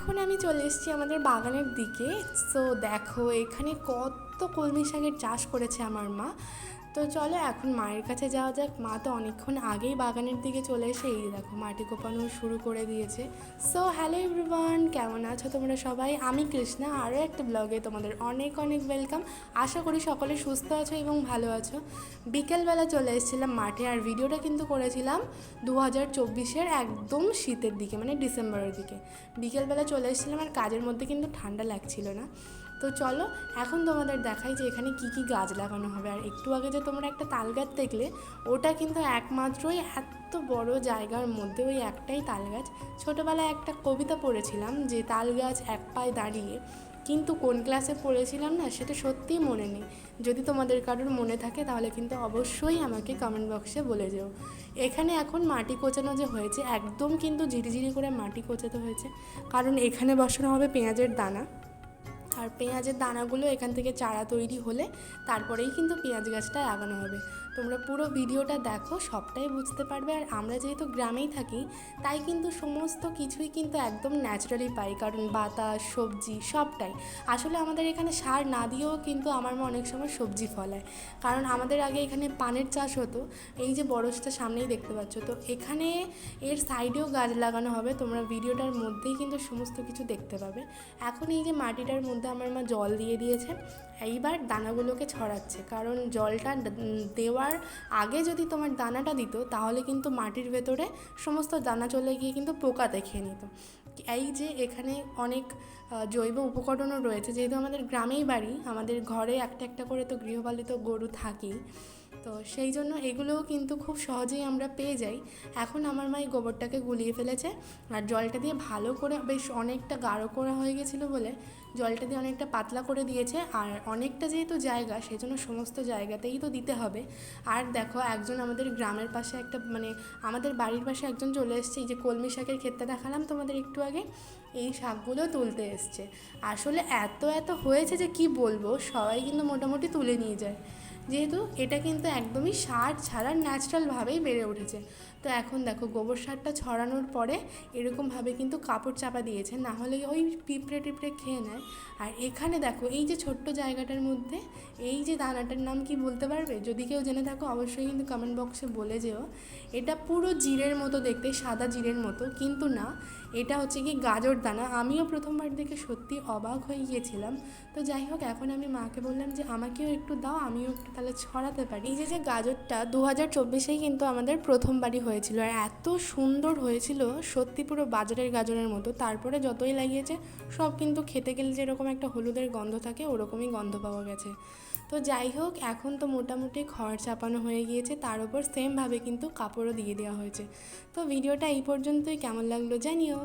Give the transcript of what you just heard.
এখন আমি চলে এসেছি আমাদের বাগানের দিকে। সো দেখো এখানে কত কলমি শাকের চাষ করেছে আমার মা। তো চলো এখন মায়ের কাছে যাওয়া যাক। মা তো অনেকক্ষণ আগেই বাগানের দিকে চলে এসে এই দেখো মাটি কোপানো শুরু করে দিয়েছে। সো হ্যালো এভরিওয়ান, কেমন আছো তোমরা সবাই? আমি কৃষ্ণা, আরও একটা ব্লগে তোমাদের অনেক অনেক ওয়েলকাম। আশা করি সকলে সুস্থ আছো এবং ভালো আছো। বিকেলবেলা চলে এসেছিলাম মাঠে, আর ভিডিওটা কিন্তু করেছিলাম 2024-এর একদম শীতের দিকে, মানে ডিসেম্বরের দিকে। বিকেলবেলা চলে এসেছিলাম আর কাজের মধ্যে কিন্তু ঠান্ডা লাগছিল না। তো চলো এখন তোমাদের দেখাই যে এখানে কি কি গাছ লাগানো হবে। আর একটু আগে যে তোমরা একটা তাল গাছ দেখলে, ওটা কিন্তু একমাত্রই এত বড় জায়গার মধ্যে ওই একটাই তাল গাছ। ছোটোবেলায় একটা কবিতা পড়েছিলাম যে তাল গাছ এক পায়ে দাঁড়িয়ে, কিন্তু কোন ক্লাসে পড়েছিলাম না সেটা সত্যিই মনে নেই। যদি তোমাদের কারোর মনে থাকে তাহলে কিন্তু অবশ্যই আমাকে কমেন্ট বক্সে বলে যেও। এখানে এখন মাটি কোচানো যে হয়েছে, একদম কিন্তু ঝিরিঝিরি করে মাটি কোচাতে হয়েছে, কারণ এখানে বসানো হবে পেঁয়াজের দানা। আর পেঁয়াজের দানাগুলো এখান থেকে চারা তৈরি হলে তারপরেই কিন্তু পেঁয়াজ গাছটা লাগানো হবে। তোমরা পুরো ভিডিওটা দেখো, সবটাই বুঝতে পারবে। আর আমরা যেহেতু গ্রামেই থাকি, তাই কিন্তু সমস্ত কিছুই কিন্তু একদম ন্যাচারালি পাই, কারণ বাতাস, সবজি সবটাই। আসলে আমাদের এখানে সার না দিয়েও কিন্তু আমার মা অনেক সময় সবজি ফলায়, কারণ আমাদের আগে এখানে পানের চাষ হতো। এই যে বরজটা সামনেই দেখতে পাচ্ছ, তো এখানে এর সাইডেও গাছ লাগানো হবে। তোমরা ভিডিওটার মধ্যেই কিন্তু সমস্ত কিছু দেখতে পাবে। এখন এই যে মাটিটার মধ্যে আমার মা জল দিয়ে দিয়েছে, এইবার দানাগুলোকে ছড়াচ্ছে, কারণ জলটা দেওয়ার আগে যদি তোমার দানাটা দিত তাহলে কিন্তু মাটির ভেতরে সমস্ত দানা চলে গিয়ে কিন্তু পোকা দেখে নিত। এই যে এখানে অনেক জৈব উপকরণও রয়েছে, যেহেতু আমাদের গ্রামেই বাড়ি, আমাদের ঘরে একটা একটা করে তো গৃহপালিত গরু থাকেই, তো সেই জন্য এগুলোও কিন্তু খুব সহজেই আমরা পেয়ে যাই। এখন আমার মা এই গোবরটাকে গুলিয়ে ফেলেছে, আর জলটা দিয়ে ভালো করে, বেশ অনেকটা গাঢ় করা হয়ে গেছিলো বলে জলটা দিয়ে অনেকটা পাতলা করে দিয়েছে। আর অনেকটা যেহেতু জায়গা, সেই জন্য সমস্ত জায়গাতেই তো দিতে হবে। আর দেখো একজন আমাদের গ্রামের পাশে একটা, মানে আমাদের বাড়ির পাশে একজন চলে এসছে, এই যে কলমি শাকের ক্ষেতটা দেখালাম তোমাদের একটু আগে, এই শাকগুলো তুলতে এসছে। আসলে এত এত হয়েছে যে কি বলবো, সবাই কিন্তু মোটামুটি তুলে নিয়ে যায়, যেহেতু এটা কিন্তু একদমই সার ছাড়া ন্যাচারালভাবেই বেড়ে উঠেছে। তো এখন দেখো গোবর সারটা ছড়ানোর পরে এরকমভাবে কিন্তু কাপড় চাপা দিয়েছে, না হলে ওই পিঁপড়ে টিপড়ে খেয়ে নেয়। আর এখানে দেখো এই যে ছোট্ট জায়গাটার মধ্যে এই যে দানাটার নাম কি বলতে পারবে? যদি কেউ জেনে থাকো অবশ্যই কিন্তু কমেন্ট বক্সে বলে যেও। এটা পুরো জিরের মতো দেখতে, সাদা জিরের মতো, কিন্তু না, এটা হচ্ছে কি গাজর দানা। আমিও প্রথমবার দেখে সত্যি অবাক হয়ে গিয়েছিলাম। তো যাই হোক, এখন আমি মাকে বললাম যে আমাকেও একটু দাও, আমিও একটু তাহলে ছড়াতে পারি। এই যে গাজরটা 2024-এই কিন্তু আমাদের প্রথমবারই হয়েছিল, আর এত সুন্দর হয়েছিল সত্যি, পুরো বাজারের গাজরের মতো। তারপরে যতই লাগিয়েছে সব কিন্তু খেতে গেলে যেরকম একটা হলুদের গন্ধ থাকে, ওরকমই গন্ধ পাওয়া গেছে। তো যাই হোক, এখন তো মোটামুটি খড় চাপানো হয়ে গিয়েছে, তার উপর সেমভাবে কিন্তু কাপড়ও দিয়ে দেওয়া হয়েছে। তো ভিডিওটা এই পর্যন্তই, কেমন লাগলো জানিও।